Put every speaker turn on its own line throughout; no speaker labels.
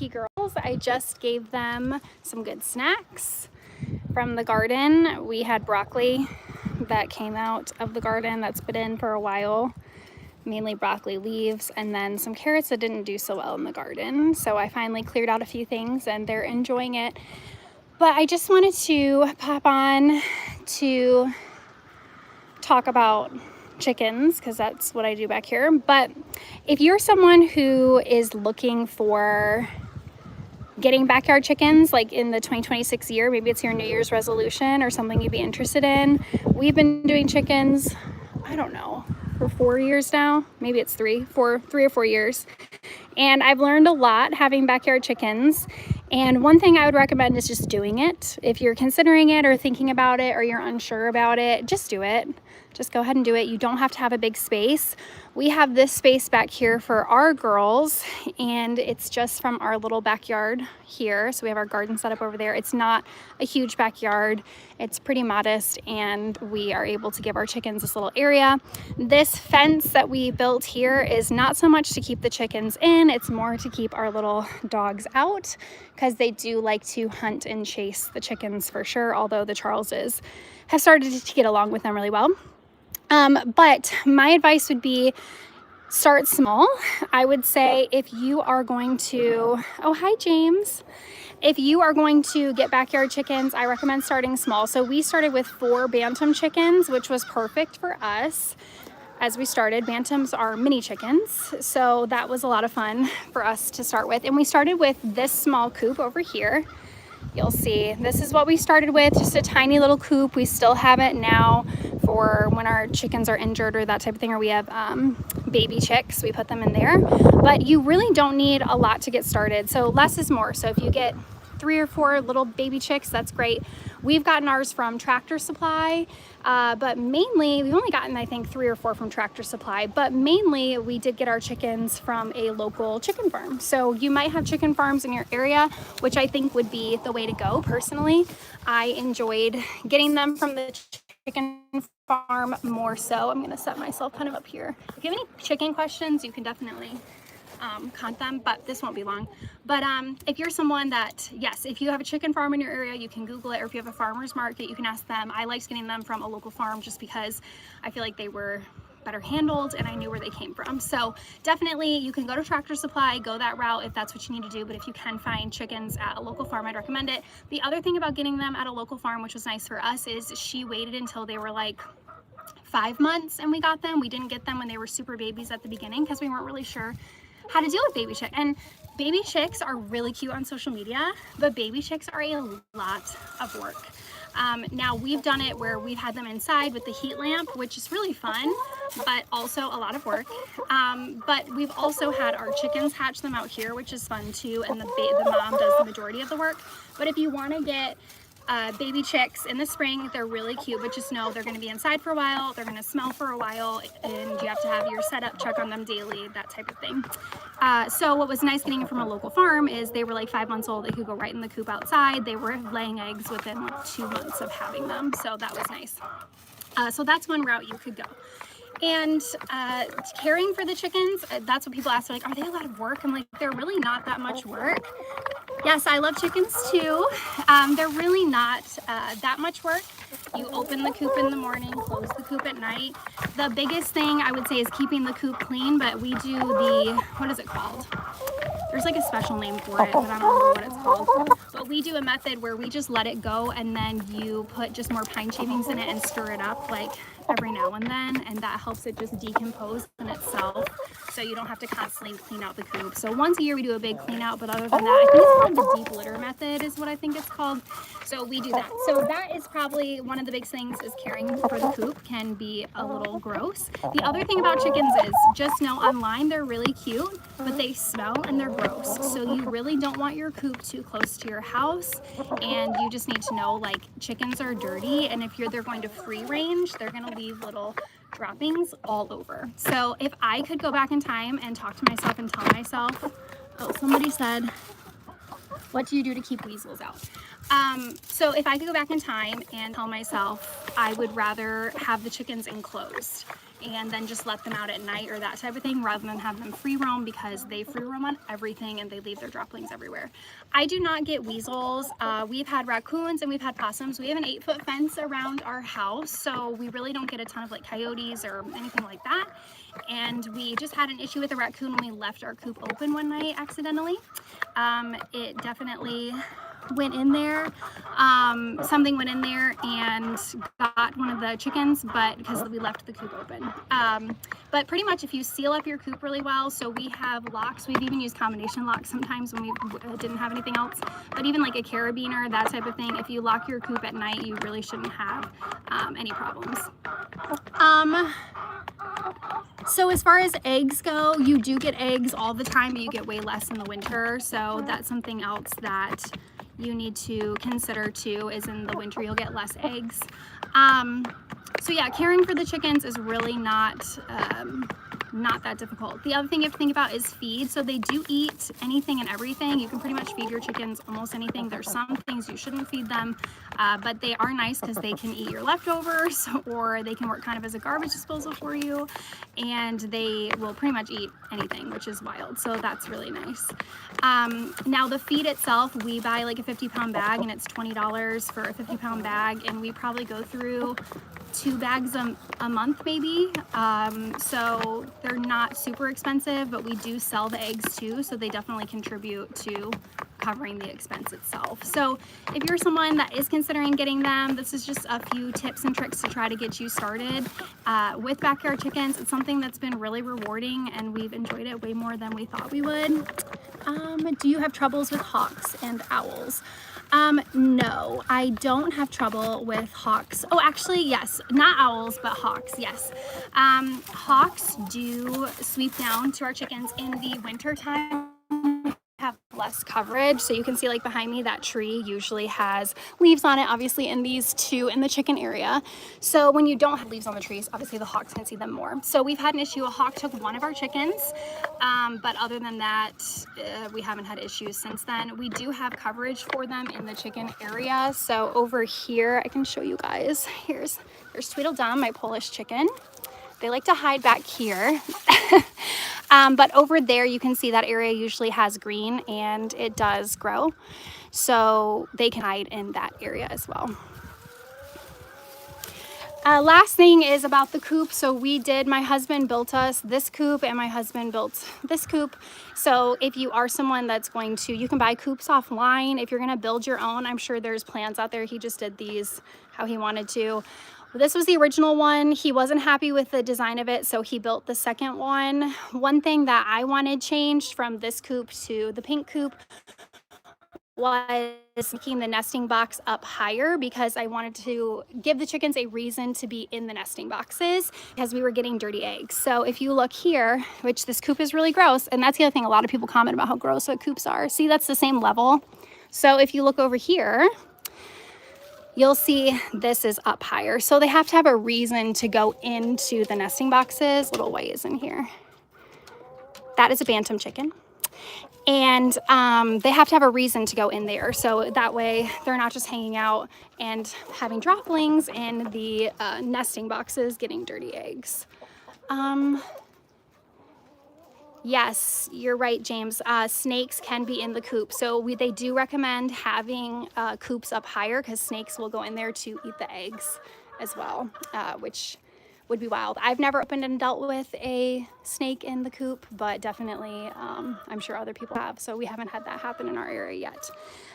lucky girls. I just gave them some good snacks from the garden. We had broccoli that came out of the garden that's been in for a while, mainly broccoli leaves, and then some carrots that didn't do so well in the garden. So I finally cleared out a few things and they're enjoying it. But I just wanted to pop on to talk about chickens because that's what I do back here. But if you're someone who is looking for getting backyard chickens, like in the 2026 year, maybe it's your New Year's resolution or something you'd be interested in. We've been doing chickens, I don't know, for 4 years now. Maybe it's 3 or 4 years. And I've learned a lot having backyard chickens. And one thing I would recommend is just doing it. If you're considering it or thinking about it or you're unsure about it, just do it. Just go ahead and do it. You don't have to have a big space. We have this space back here for our girls, and it's just from our little backyard here. So we have our garden set up over there. It's not a huge backyard. It's pretty modest, and we are able to give our chickens this little area. This fence that we built here is not so much to keep the chickens in, it's more to keep our little dogs out because they do like to hunt and chase the chickens for sure, although the Charleses have started to get along with them really well. But my advice would be start small. I would say if you are going to, oh, hi, James. If you are going to get backyard chickens, I recommend starting small. So we started with 4 bantam chickens, which was perfect for us as we started. Bantams are mini chickens, so that was a lot of fun for us to start with. And we started with this small coop over here. You'll see this is what we started with, just a tiny little coop. We still have it now for when our chickens are injured or that type of thing, or we have baby chicks, we put them in there. But you really don't need a lot to get started, so less is more. So if you get 3 or 4 little baby chicks, that's great. We've gotten ours from Tractor Supply, but mainly we've only gotten, I think, 3 or 4 from Tractor Supply, but mainly we did get our chickens from a local chicken farm. So you might have chicken farms in your area, which I think would be the way to go. Personally, I enjoyed getting them from the chicken farm more so. I'm gonna set myself kind of up here. If you have any chicken questions, you can definitely contact them, but this won't be long. But if you're someone that, yes, if you have a chicken farm in your area, you can Google it, or if you have a farmer's market, you can ask them. I liked getting them from a local farm just because I feel like they were better handled and I knew where they came from. So definitely you can go to Tractor Supply, go that route if that's what you need to do, but if you can find chickens at a local farm, I'd recommend it. The other thing about getting them at a local farm, which was nice for us, is she waited until they were like 5 months and we got them. We didn't get them when they were super babies at the beginning because we weren't really sure how to deal with baby chick. And baby chicks are really cute on social media, but baby chicks are a lot of work. Now we've done it where we've had them inside with the heat lamp, which is really fun, but also a lot of work. But we've also had our chickens hatch them out here, which is fun too, and the mom does the majority of the work. But if you want to get baby chicks in the spring, they're really cute, but just know they're going to be inside for a while, they're going to smell for a while, and you have to have your setup, check on them daily, that type of thing. So what was nice getting it from a local farm is they were like 5 months old. They could go right in the coop outside. They were laying eggs within like 2 months of having them, so that was nice. So that's one route you could go. And caring for the chickens, that's what people ask. They're like, are they a lot of work? I'm like, they're really not that much work. Yes, I love chickens too. They're really not that much work. You open the coop in the morning, close the coop at night. The biggest thing I would say is keeping the coop clean, but we do the, what is it called? There's like a special name for it, but I don't remember what it's called. But we do a method where we just let it go and then you put just more pine shavings in it and stir it up like every now and then, and that helps it just decompose in itself, so you don't have to constantly clean out the coop. So once a year we do a big clean out, but other than that, I think it's called the deep litter method is what I think it's called. So we do that. So that is probably one of the big things, is caring for the coop can be a little gross. The other thing about chickens is just know online they're really cute, but they smell and they're gross. So you really don't want your coop too close to your house, and you just need to know, like, chickens are dirty, and if they're going to free range, they're going to leave little droppings all over. So if I could go back in time and talk to myself and tell myself, oh, somebody said, what do you do to keep weasels out? So if I could go back in time and tell myself, I would rather have the chickens enclosed. and then just let them out at night or that type of thing, rather than have them free roam, because they free roam on everything and they leave their droppings everywhere. I do not get weasels. We've had raccoons and we've had possums. We have an 8-foot fence around our house, so we really don't get a ton of like coyotes or anything like that. And we just had an issue with a raccoon when we left our coop open one night accidentally. It definitely went in there. Something went in there and got one of the chickens, but because we left the coop open. But pretty much if you seal up your coop really well, so we have locks. We've even used combination locks sometimes when we didn't have anything else, but even like a carabiner, that type of thing, if you lock your coop at night, you really shouldn't have any problems. So as far as eggs go, you do get eggs all the time, but you get way less in the winter. So that's something else that you need to consider too, is in the winter you'll get less eggs. So yeah, caring for the chickens is really not that difficult. The other thing you have to think about is feed. So they do eat anything and everything. You can pretty much feed your chickens almost anything. There's some things you shouldn't feed them, but they are nice because they can eat your leftovers, or they can work kind of as a garbage disposal for you, and they will pretty much eat anything, which is wild. So that's really nice. Now the feed itself, we buy like a 50-pound bag, and it's $20 for a 50-pound bag, and we probably go through 2 bags a month maybe. So they're not super expensive, but we do sell the eggs too, so they definitely contribute to covering the expense itself. So if you're someone that is considering getting them, this is just a few tips and tricks to try to get you started with backyard chickens. It's something that's been really rewarding, and we've enjoyed it way more than we thought we would. Do you have troubles with hawks and owls? No, I don't have trouble with hawks. Oh, actually, yes, not owls, but hawks, yes. Hawks do sweep down to our chickens in the winter time. Have less coverage, so you can see like behind me, that tree usually has leaves on it, obviously, in these two in the chicken area. So when you don't have leaves on the trees, obviously the hawks can see them more. So we've had an issue. A hawk took one of our chickens, but other than that, we haven't had issues since then. We do have coverage for them in the chicken area. So over here, I can show you guys. There's Tweedledum, my Polish chicken. They like to hide back here. But over there, you can see that area usually has green, and it does grow. So they can hide in that area as well. Last thing is about the coop. So my husband built us this coop, and my husband built this coop. So if you are someone that's going to, you can buy coops offline. If you're going to build your own, I'm sure there's plans out there. He just did these how he wanted to. This was the original one. He wasn't happy with the design of it, so he built the second one. One thing that I wanted changed from this coop to the pink coop was making the nesting box up higher, because I wanted to give the chickens a reason to be in the nesting boxes, because we were getting dirty eggs. So if you look here, which this coop is really gross, and that's the other thing, a lot of people comment about how gross the coops are. See, that's the same level. So if you look over here, you'll see this is up higher. So they have to have a reason to go into the nesting boxes. Little white is in here. That is a bantam chicken. And they have to have a reason to go in there. So that way they're not just hanging out and having droplings in the nesting boxes, getting dirty eggs. Yes, you're right, James. Snakes can be in the coop. So they do recommend having coops up higher, because snakes will go in there to eat the eggs as well, which would be wild. I've never opened and dealt with a snake in the coop, but definitely I'm sure other people have. So we haven't had that happen in our area yet.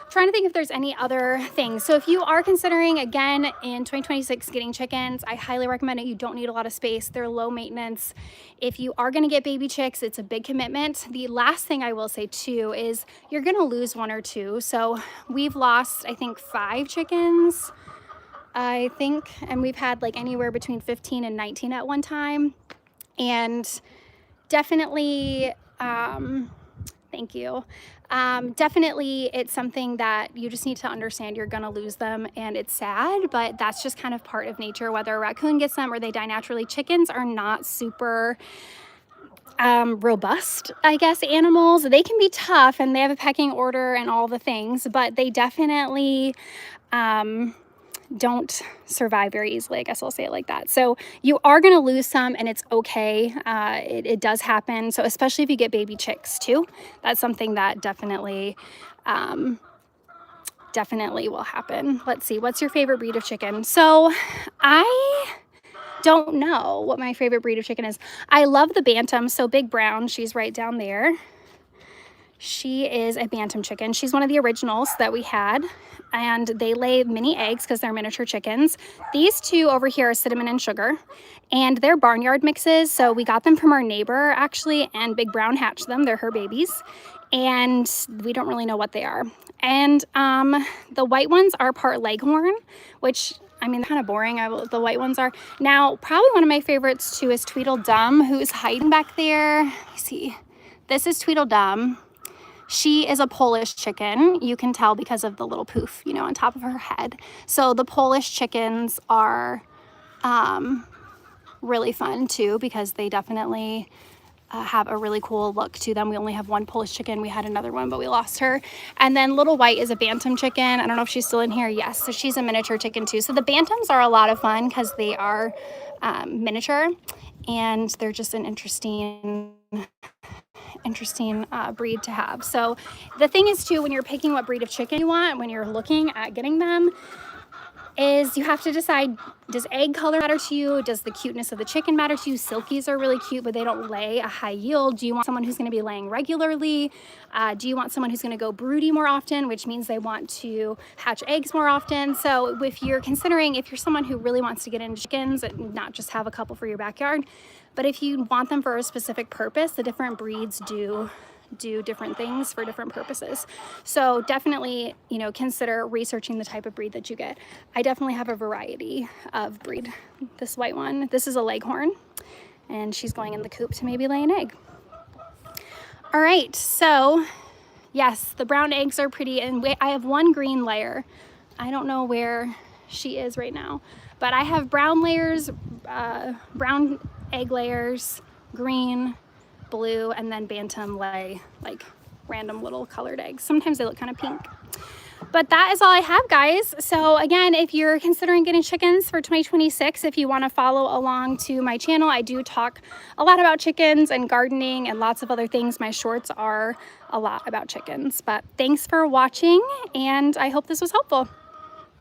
I'm trying to think if there's any other things. So if you are considering, again, in 2026 getting chickens, I highly recommend it. You don't need a lot of space. They're low maintenance. If you are going to get baby chicks, it's a big commitment. The last thing I will say too is you're going to lose 1 or 2. So we've lost, I think, 5 chickens, I think, and we've had like anywhere between 15 and 19 at one time. And definitely, thank you. Definitely, it's something that you just need to understand. You're gonna lose them, and it's sad, but that's just kind of part of nature, whether a raccoon gets them or they die naturally. Chickens are not super robust, I guess, animals. They can be tough, and they have a pecking order and all the things, but they definitely don't survive very easily. I guess I'll say it like that. So you are going to lose some, and it's okay. It does happen. So especially if you get baby chicks too, that's something that definitely will happen. Let's see, what's your favorite breed of chicken? So I don't know what my favorite breed of chicken is. I love the Bantam. So Big Brown, she's right down there. She is a Bantam chicken. She's one of the originals that we had, and they lay mini eggs because they're miniature chickens. These two over here are Cinnamon and Sugar, and they're barnyard mixes. So we got them from our neighbor actually, and Big Brown hatched them. They're her babies, and we don't really know what they are. And the white ones are part Leghorn, which, I mean, kind of boring. The white ones are. Now, probably one of my favorites too is Tweedledum, who's hiding back there. Let me see. This is Tweedledum. She is a Polish chicken. You can tell because of the little poof, you know, on top of her head. So the Polish chickens are really fun too, because they definitely have a really cool look to them. We only have one Polish chicken. We had another one, but we lost her. And then Little White is a Bantam chicken. I don't know if she's still in here. Yes, so she's a miniature chicken too. So the Bantams are a lot of fun because they are miniature, and they're just an interesting breed to have. So the thing is too, when you're picking what breed of chicken you want, when you're looking at getting them, is you have to decide, does egg color matter to you? Does the cuteness of the chicken matter to you? Silkies are really cute, but they don't lay a high yield. Do you want someone who's going to be laying regularly? Do you want someone who's going to go broody more often, which means they want to hatch eggs more often? So if you're considering, if you're someone who really wants to get into chickens and not just have a couple for your backyard, but if you want them for a specific purpose, the different breeds do different things for different purposes. So definitely, you know, consider researching the type of breed that you get. I definitely have a variety of breed. This white one, this is a Leghorn, and she's going in the coop to maybe lay an egg. All right, so yes, the brown eggs are pretty, and I have one green layer. I don't know where she is right now, but I have brown layers, brown egg layers, green, blue, and then Bantam lay like random little colored eggs. Sometimes they look kind of pink. But that is all I have, guys. So again, if you're considering getting chickens for 2026, if you want to follow along to my channel, I do talk a lot about chickens and gardening and lots of other things. My shorts are a lot about chickens. But thanks for watching, and I hope this was helpful.